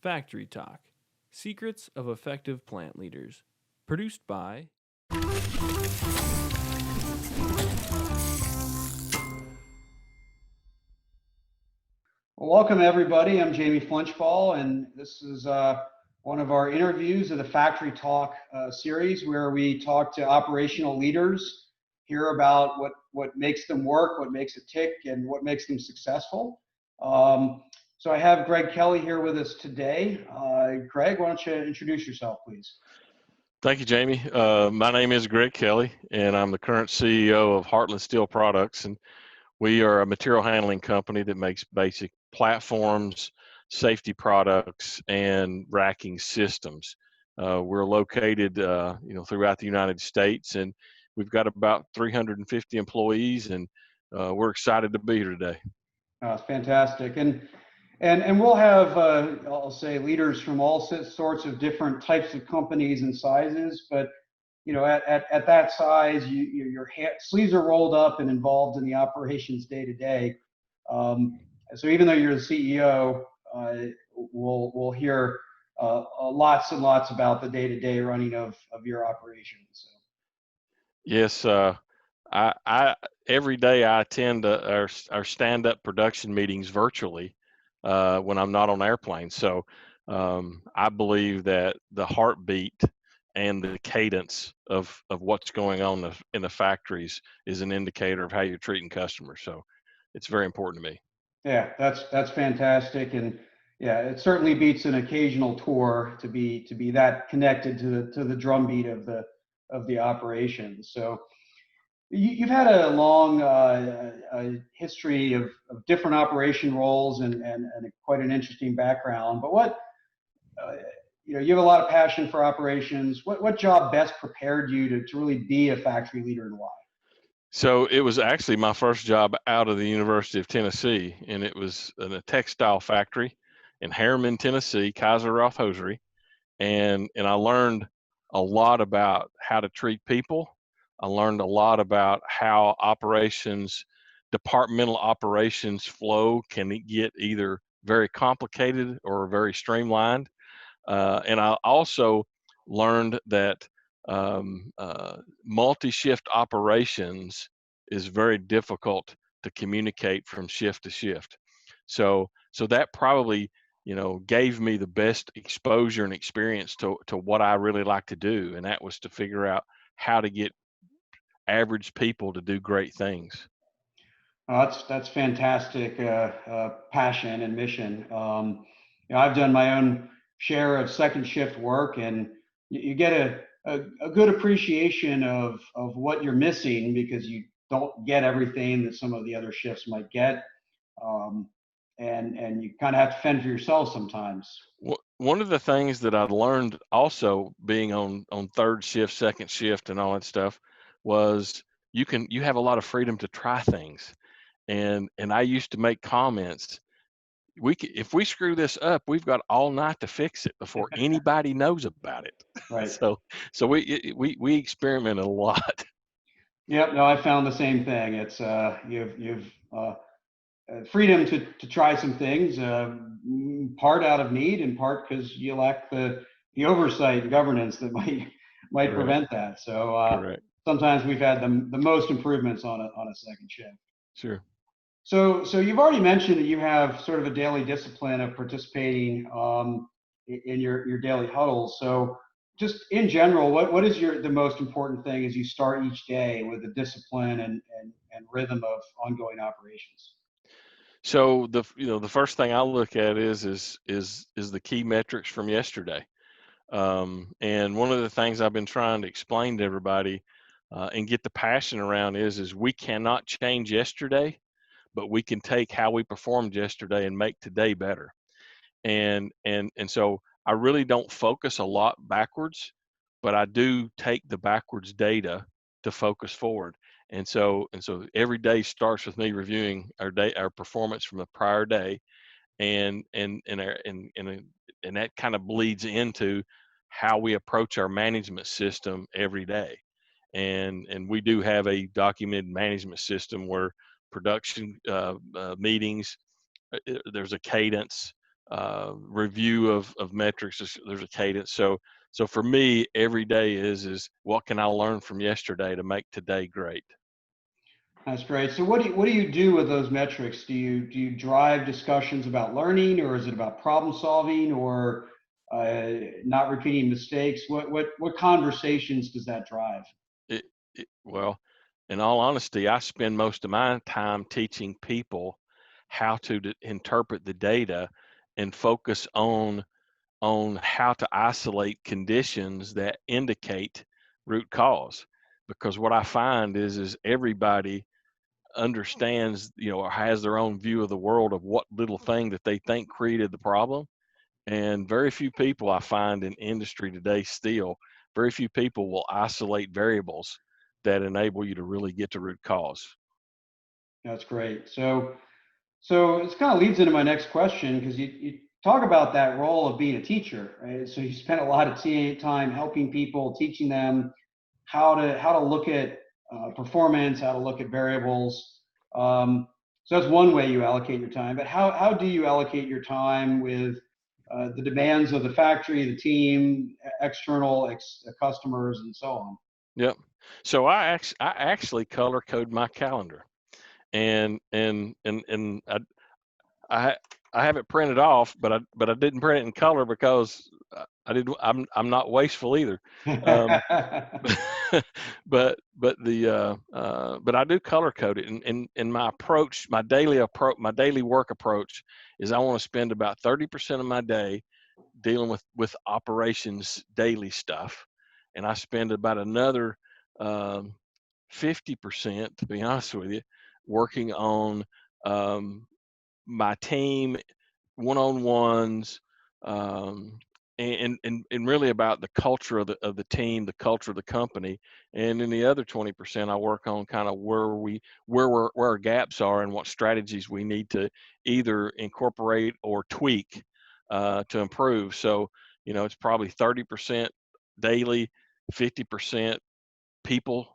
Factory Talk: Secrets of Effective Plant Leaders. Produced by Well, welcome everybody. I'm JFlinch, and this is one of our interviews of the Factory Talk series, where we talk to operational leaders, hear about what makes them work, what makes it tick, and what makes them successful. So I have Greg Kelly here with us today. Greg, why don't you introduce yourself, please? Thank you, Jamie. My name is Greg Kelly, and I'm the current CEO of Heartland Steel Products, and we are a material handling company that makes basic platforms, safety products, and racking systems. We're located, throughout the United States, and we've got about 350 employees, and we're excited to be here today. Fantastic. And we'll have, I'll say, leaders from all sorts of different types of companies and sizes. But at that size, your sleeves are rolled up and involved in the operations day to day. So even though you're the CEO, we'll hear lots and lots about the day to day running of your operations. So. Yes, I every day I attend our stand-up production meetings virtually when I'm not on airplanes. So I believe that the heartbeat and the cadence of what's going on in the factories is an indicator of how you're treating customers. So it's very important to me. Yeah, that's fantastic, and yeah, it certainly beats an occasional tour to be that connected to the drumbeat of the operation. So you've had a long history of different operation roles and quite an interesting background. But you have a lot of passion for operations. What job best prepared you to really be a factory leader, and why? So it was actually my first job out of the University of Tennessee, and it was in a textile factory in Harriman, Tennessee, Kaiser Roth Hosiery, and I learned a lot about how to treat people. I learned a lot about how departmental operations flow can get either very complicated or very streamlined. And I also learned that multi-shift operations is very difficult to communicate from shift to shift. So that probably gave me the best exposure and experience to what I really like to do, and that was to figure out how to get average people to do great things. That's fantastic passion and mission. I've done my own share of second shift work, and you get a good appreciation of what you're missing because you don't get everything that some of the other shifts might get, and you kind of have to fend for yourself sometimes. One of the things that I learned also being on third shift, second shift, and all that stuff was you have a lot of freedom to try things. And I used to make comments. If we screw this up, we've got all night to fix it before anybody knows about it. Right. So we experiment a lot. Yep. No, I found the same thing. It's you've freedom to try some things, part out of need, and part because you lack the oversight and governance that might Correct. prevent that. So Correct. sometimes we've had the most improvements on a second shift. Sure. So you've already mentioned that you have sort of a daily discipline of participating in your daily huddles. So just in general, what is the most important thing as you start each day with the discipline and rhythm of ongoing operations? So the first thing I look at is the key metrics from yesterday. And one of the things I've been trying to explain to everybody and get the passion around is we cannot change yesterday, but we can take how we performed yesterday and make today better. And so I really don't focus a lot backwards, but I do take the backwards data to focus forward. And so every day starts with me reviewing our performance from the prior day, and that kind of bleeds into how we approach our management system every day. And we do have a documented management system where production meetings, there's a cadence. review of metrics. There's a cadence. So for me, every day is what can I learn from yesterday to make today great. That's great. So what do you do with those metrics? Do you drive discussions about learning, or is it about problem solving, or not repeating mistakes? What conversations does that drive? Well, in all honesty, I spend most of my time teaching people how to interpret the data and focus on how to isolate conditions that indicate root cause. Because what I find is everybody understands, or has their own view of the world of what little thing that they think created the problem. And very few people I find in industry today still, very few people will isolate variables that enable you to really get to root cause. That's great. So it kind of leads into my next question, because you talk about that role of being a teacher, right? So you spend a lot of time helping people, teaching them how to look at performance, how to look at variables. So that's one way you allocate your time. But how do you allocate your time with the demands of the factory, the team, external customers, and so on? Yep. So I actually color code my calendar, and I I have it printed off, but I didn't print it in color because I'm not wasteful either. Um, but I do color code it, and my approach, my daily work approach is I want to spend about 30% of my day dealing with operations daily stuff, and I spend about another 50%, to be honest with you, working on um, my team one-on-ones, um, and really about the culture of the team, the culture of the company. And in the other 20%, I work on kind of where our gaps are and what strategies we need to either incorporate or tweak to improve. So, it's probably 30% daily, 50% people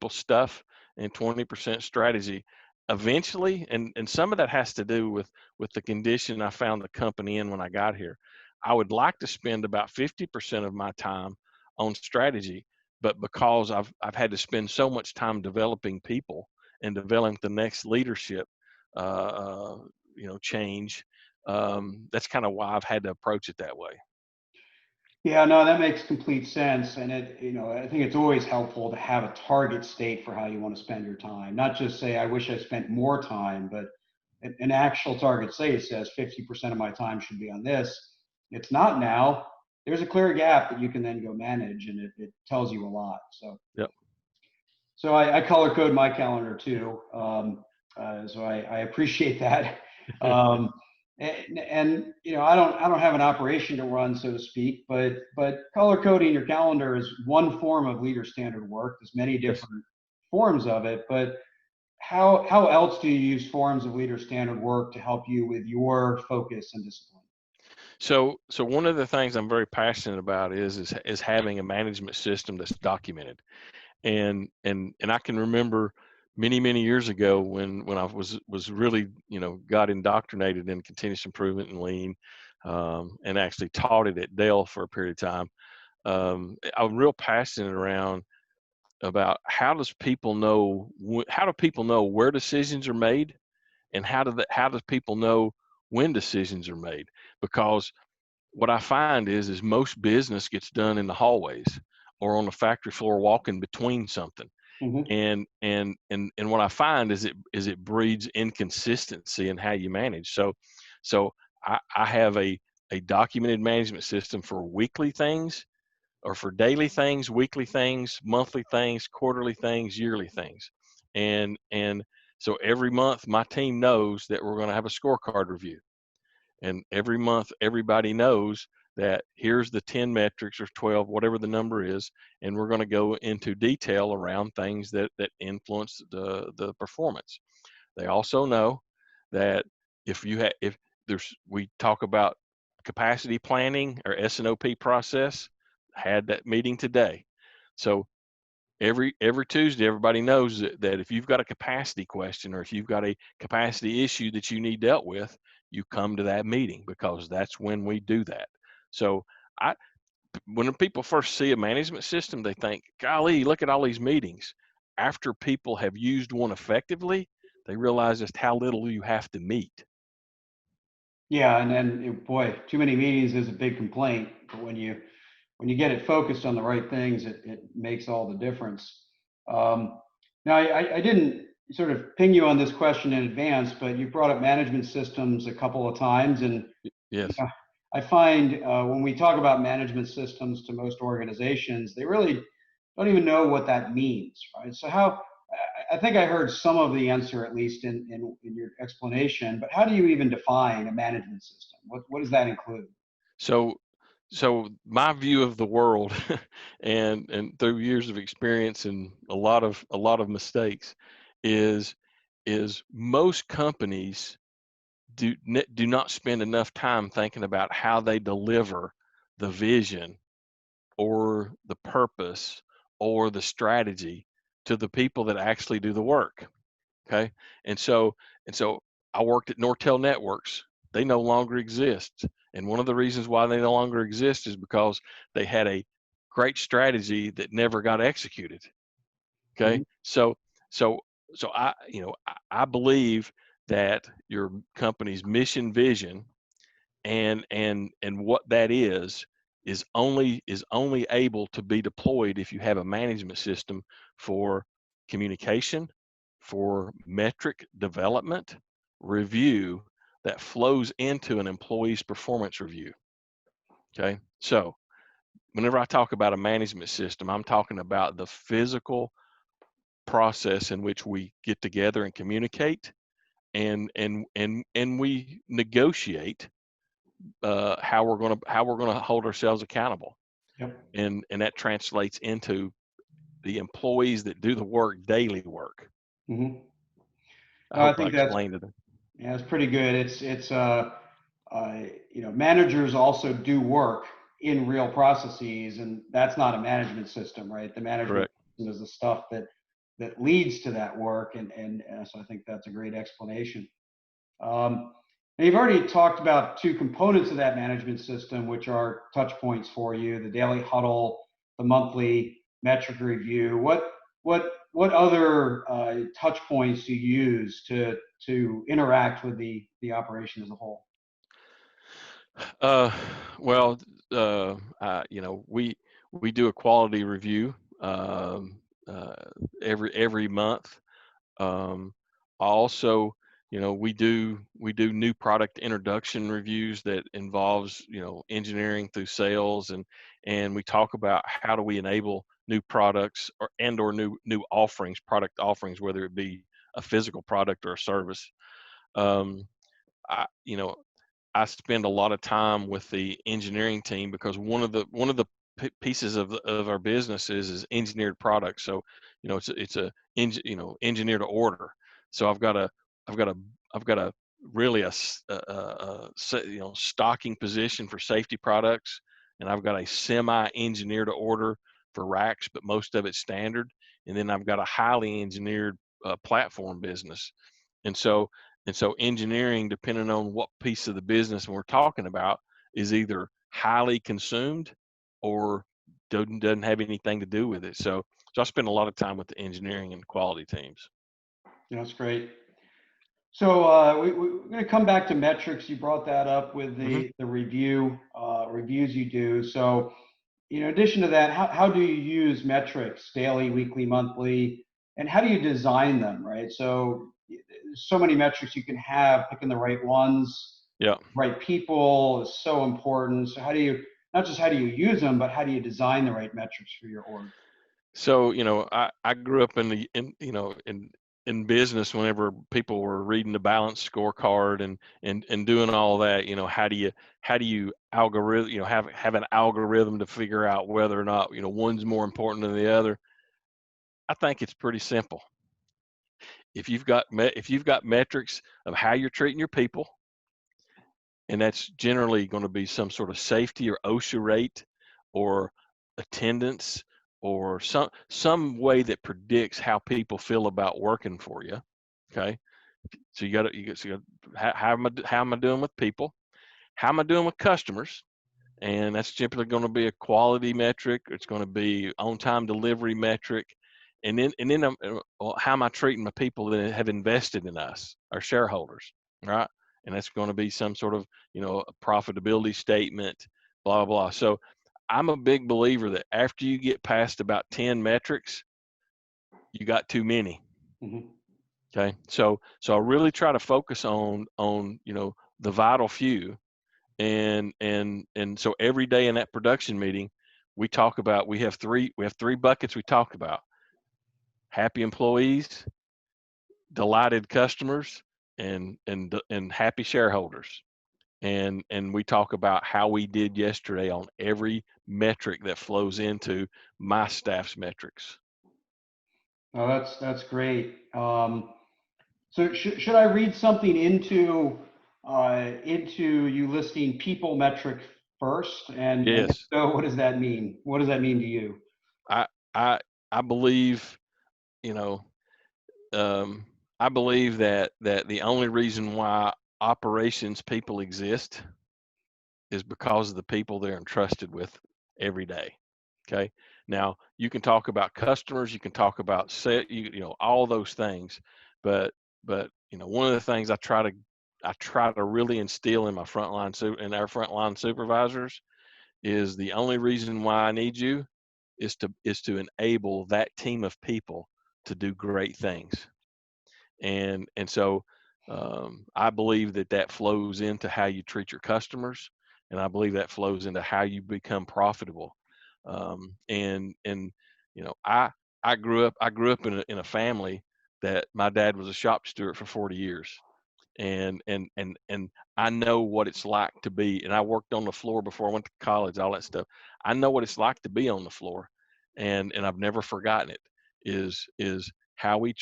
stuff, and 20% strategy. Eventually, and some of that has to do with the condition I found the company in when I got here. I would like to spend about 50% of my time on strategy, but because I've had to spend so much time developing people and developing the next leadership change, that's kind of why I've had to approach it that way. Yeah, no, that makes complete sense. And I think it's always helpful to have a target state for how you want to spend your time. Not just say, I wish I spent more time, but an actual target state says 50% of my time should be on this. It's not now. There's a clear gap that you can then go manage, and it tells you a lot. Yep. So I color code my calendar too. So I appreciate that. Um, and I don't have an operation to run, so to speak, but color coding your calendar is one form of leader standard work. There's many Yes. different forms of it, but how else do you use forms of leader standard work to help you with your focus and discipline? So one of the things I'm very passionate about is having a management system that's documented. And I can remember many years ago when I was really, got indoctrinated in continuous improvement and lean, and actually taught it at Dell for a period of time. I was real passionate about how do people know where decisions are made, and how does people know when decisions are made. Because what I find is most business gets done in the hallways or on the factory floor walking between something. Hmm. And what I find is it breeds inconsistency in how you manage. So I have a documented management system for weekly things, or for daily things, weekly things, monthly things, quarterly things, yearly things. And so every month my team knows that we're going to have a scorecard review. And every month everybody knows that here's the 10 metrics or 12, whatever the number is, and we're going to go into detail around things that influence the performance. They also know that if we talk about capacity planning or S&OP process, had that meeting today. So every Tuesday, everybody knows that if you've got a capacity question or if you've got a capacity issue that you need dealt with, you come to that meeting, because that's when we do that. So I, when people first see a management system, they think, golly, look at all these meetings. After people have used one effectively, they realize just how little you have to meet. Yeah, and then boy, too many meetings is a big complaint. But when you get it focused on the right things, it makes all the difference. Now, I didn't sort of ping you on this question in advance, but you brought up management systems a couple of times, and you Yes. know, I find when we talk about management systems to most organizations, they really don't even know what that means, right? So I think I heard some of the answer, at least in your explanation, but how do you even define a management system? What does that include? So my view of the world, and through years of experience and a lot of mistakes, is most companies do not spend enough time thinking about how they deliver the vision or the purpose or the strategy to the people that actually do the work. Okay. And so I worked at Nortel Networks. They no longer exist. And one of the reasons why they no longer exist is because they had a great strategy that never got executed. Okay. Mhm. So I believe that your company's mission, vision, and what that is only able to be deployed if you have a management system for communication, for metric development, review, that flows into an employee's performance review. Okay, so whenever I talk about a management system, I'm talking about the physical process in which we get together and communicate, and we negotiate how we're gonna hold ourselves accountable, Yep. and that translates into the employees that do the work, daily work. Hmm. I No, I hope I think that's explained it. yeah, it's pretty good. Managers also do work in real processes, and that's not a management system, right? The management Correct. system is the stuff that leads to that work, and so I think that's a great explanation. And you've already talked about two components of that management system, which are touch points for you: the daily huddle, the monthly metric review. What other touch points do you use to interact with the operation as a whole? Uh, well, we do a quality review um, uh, every month. Also, we do new product introduction reviews that involves engineering through sales, and we talk about how do we enable new products or new offerings, product offerings, whether it be a physical product or a service. Um, I you know I spend a lot of time with the engineering team, because one of the pieces of our business is engineered products. So it's a engineer to order. So I've got a really stocking position for safety products, and I've got a semi engineer to order for racks, but most of it's standard. And then I've got a highly engineered platform business. And so and so engineering, depending on what piece of the business we're talking about, is either highly consumed or doesn't have anything to do with it. So I spend a lot of time with the engineering and quality teams. That's great. So we're going to come back to metrics. You brought that up with Hmm. the reviews you do. So in addition to that, how do you use metrics daily, weekly, monthly, and how do you design them, right? So there's so many metrics you can have, picking the right ones, Yeah. right people is so important. So not just how do you use them, but how do you design the right metrics for your org? So I grew up in business. Whenever people were reading the balance scorecard and doing all that, how do you algorithm have an algorithm to figure out whether or not one's more important than the other. I think it's pretty simple. If you've got metrics of how you're treating your people, and that's generally going to be some sort of safety or OSHA rate or attendance or some way that predicts how people feel about working for you. Okay. So how am I doing with people? How am I doing with customers? And that's typically going to be a quality metric. It's going to be on-time delivery metric, and then how am I treating my people that have invested in us, our shareholders, right? And that's going to be some sort of a profitability statement, blah blah. So I'm a big believer that after you get past about 10 metrics, you got too many. Mm-hmm. Okay, so I really try to focus on the vital few. And so every day in that production meeting, we have three buckets we talk about: happy employees, delighted customers, and happy shareholders. And we talk about how we did yesterday on every metric that flows into my staff's metrics. Oh, that's great. So should I read something into you listing people metric first? And if Yes, so, what does that mean? What does that mean to you? I I I believe you know um, I believe that the only reason why operations people exist is because of the people they're entrusted with every day. Okay. Now you can talk about customers, you can talk about all those things, but one of the things I try to really instill in our frontline supervisors is the only reason why I need you is to enable that team of people to do great things. And so I believe that flows into how you treat your customers, and I believe that flows into how you become profitable. And I grew up in a family that my dad was a shop steward for 40 years, and I know what it's like to be. And I worked on the floor before I went to college, all that stuff. I know what it's like to be on the floor, and I've never forgotten it. Is how we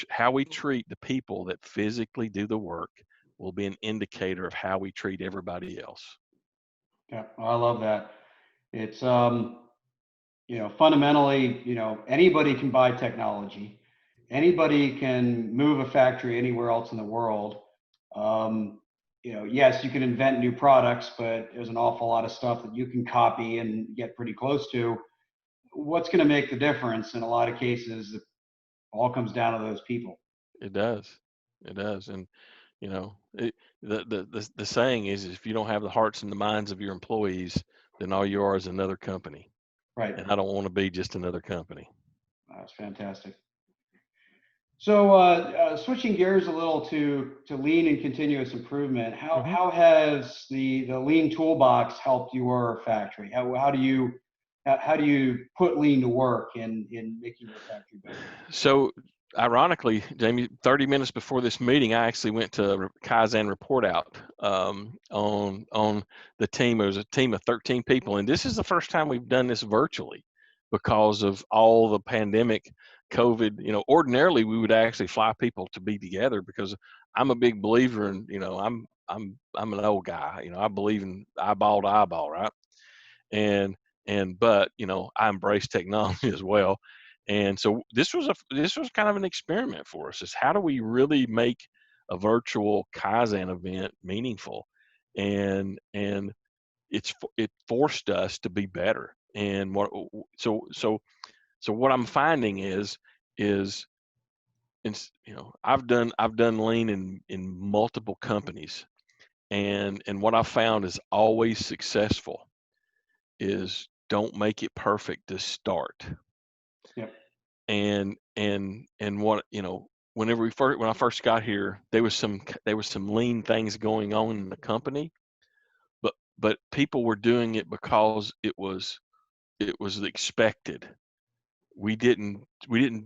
treat the people that physically do the work will be an indicator of how we treat everybody else. Yeah, I love that. It's fundamentally, anybody can buy technology. Anybody can move a factory anywhere else in the world. Yes, you can invent new products, but there's an awful lot of stuff that you can copy and get pretty close to. What's going to make the difference? In a lot of cases, it all comes down to those people. It does. It does. And the saying is, if you don't have the hearts and the minds of your employees, then all you are is another company. Right. And I don't want to be just another company. That's fantastic. So switching gears a little to lean and continuous improvement, how has the lean toolbox helped your factory? How do you put lean to work in making your factory better? So ironically, Jamie, 30 minutes before this meeting, I actually went to a Kaizen report out on the team. It was a team of 13 people, and this is the first time we've done this virtually because of all the pandemic, COVID. Ordinarily we would actually fly people to be together because I'm a big believer in, I'm an old guy. I believe in eyeball to eyeball, right? And but I embrace technology as well. And so this was kind of an experiment for us: is how do we really make a virtual Kaizen event meaningful? And it forced us to be better. And what I'm finding is I've done lean in multiple companies, and what I found is always successful is don't make it perfect to start. Yep. And what when I first got here, there was some lean things going on in the company, but people were doing it because it was expected. We didn't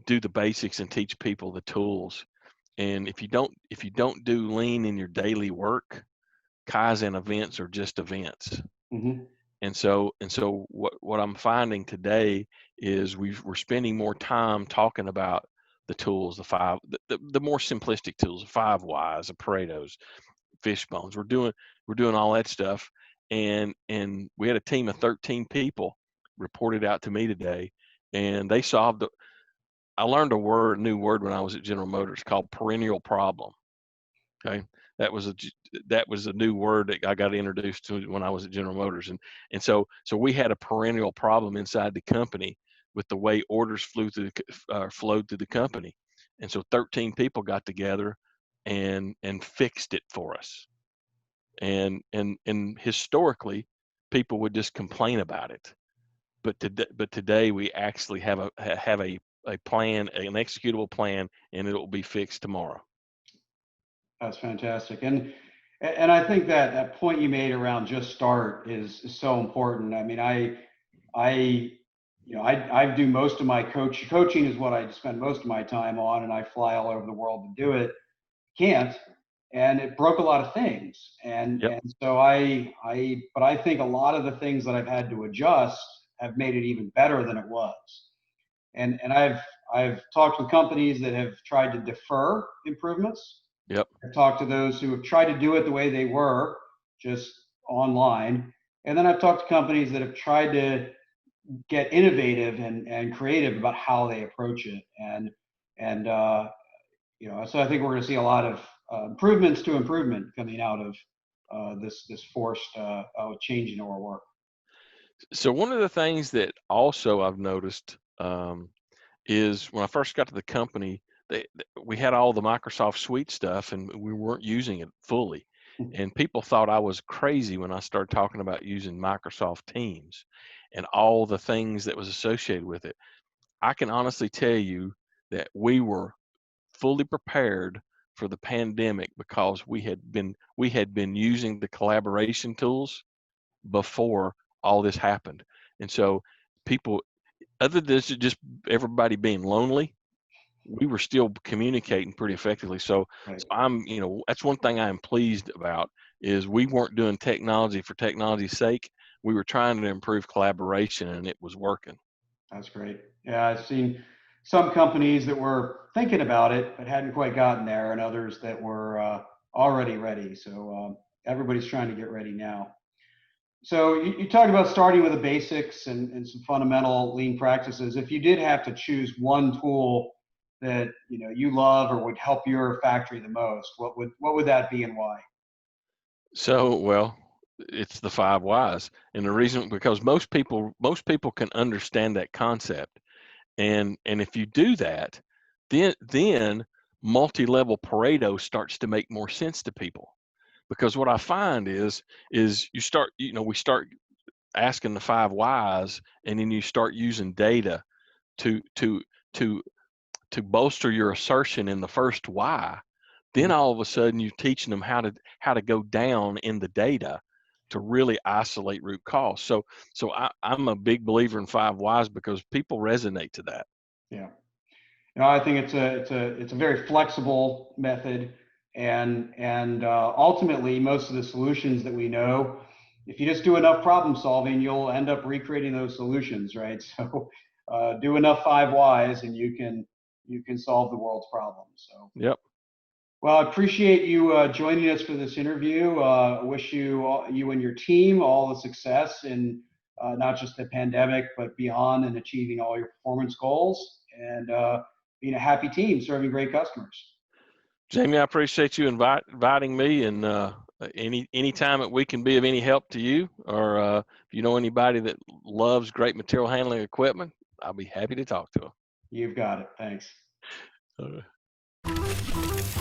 do the basics and teach people the tools. And if you don't do lean in your daily work, Kaizen events are just events. Mm-hmm. And so what I'm finding today is we're spending more time talking about the tools, the more simplistic tools, the 5 whys, the Pareto's, fishbones. We're doing all that stuff. And we had a team of 13 people reported out to me today, and they solved I learned a new word when I was at General Motors called perennial problem. Okay, that was a new word that I got introduced to when I was at General Motors, and so we had a perennial problem inside the company with the way orders flowed through the company, and so 13 people got together and fixed it for us. And historically, people would just complain about it, but today we actually have a plan, an executable plan, and it will be fixed tomorrow. That's fantastic. And I think that that point you made around just start is so important. I mean, I do most of my coaching is what I spend most of my time on, and I fly all over the world to do it. Can't, and it broke a lot of things. Yep. And so but I think a lot of the things that I've had to adjust have made it even better than it was. And I've talked with companies that have tried to defer improvements. Yep. I've talked to those who have tried to do it the way they were, just online. And then I've talked to companies that have tried to get innovative and creative about how they approach it. And so I think we're going to see a lot of improvements to improvement coming out of this forced change in our work. So one of the things that also I've noticed is when I first got to the company, we had all the Microsoft Suite stuff, and we weren't using it fully. And people thought I was crazy when I started talking about using Microsoft Teams and all the things that was associated with it. I can honestly tell you that we were fully prepared for the pandemic because we had been using the collaboration tools before all this happened. And so people, other than just everybody being lonely, we were still communicating pretty effectively. So, Right. I'm, that's one thing I am pleased about is we weren't doing technology for technology's sake. We were trying to improve collaboration, and it was working. That's great. Yeah, I've seen some companies that were thinking about it but hadn't quite gotten there, and others that were already ready. So everybody's trying to get ready now. So you talked about starting with the basics and some fundamental lean practices. If you did have to choose one tool that you love or would help your factory the most, what would that be and why? So, well, it's the 5 whys, and the reason because most people can understand that concept, and if you do that, then multi-level Pareto starts to make more sense to people. Because what I find is we start asking the 5 whys, and then you start using data to to to bolster your assertion in the first why. Then all of a sudden you're teaching them how to go down in the data to really isolate root cause. So I'm a big believer in 5 whys because people resonate to that. Yeah. I think it's a very flexible method, and ultimately most of the solutions that we know, if you just do enough problem solving, you'll end up recreating those solutions, right? So do enough 5 whys, and you can solve the world's problems. So Yep. well, I appreciate you joining us for this interview. I wish you and your team all the success in not just the pandemic, but beyond, and achieving all your performance goals, and being a happy team serving great customers. Jamie, I appreciate you inviting me, and any time that we can be of any help to you, or if you know anybody that loves great material handling equipment, I'll be happy to talk to them. You've got it. Thanks. All right.